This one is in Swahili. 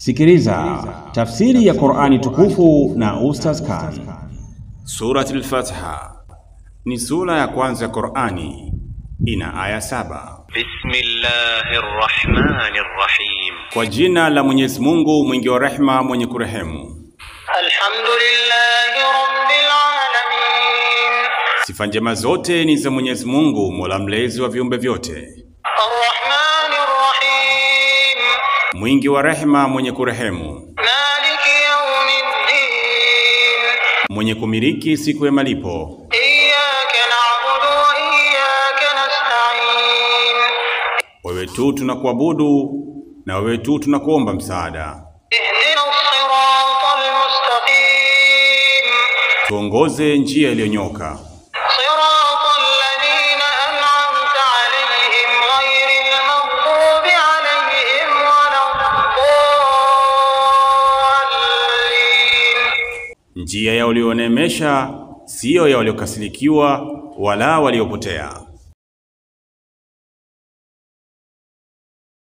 Sikiliza tafsiri ya Qur'ani tukufu na Ustaz Khan. Surat al-Fatiha ni sura ya kwanza ya Qur'ani, ina aya 7. Bismillahirrahmanirrahim. Kwa jina la Mwenyezi Mungu mwingi wa rehema mwenye kurehemu. Alhamdulillahi rabbil alamin. Sifa njema zote ni za Mwenyezi Mungu, Mola mlezi wa viumbe vyote. Arrahmanir rahim. Mwingi wa rehema mwenye kurehemu. Maliki yawmiddin. Mwenye kumiliki siku ya malipo. Iyyaka na'budu wa iyyaka nasta'in. Wewe tu tunakuabudu na wewe tu tunakuomba msaada. Ihdinas siratal mustaqim. Tuongoze njia iliyonyoka. Siratal ladhina an'amta alayhim ghayril maghdubi alayhim waladdallin. Njia ya walioneemesha, sio ya waliokasirikiwa wala waliopotea.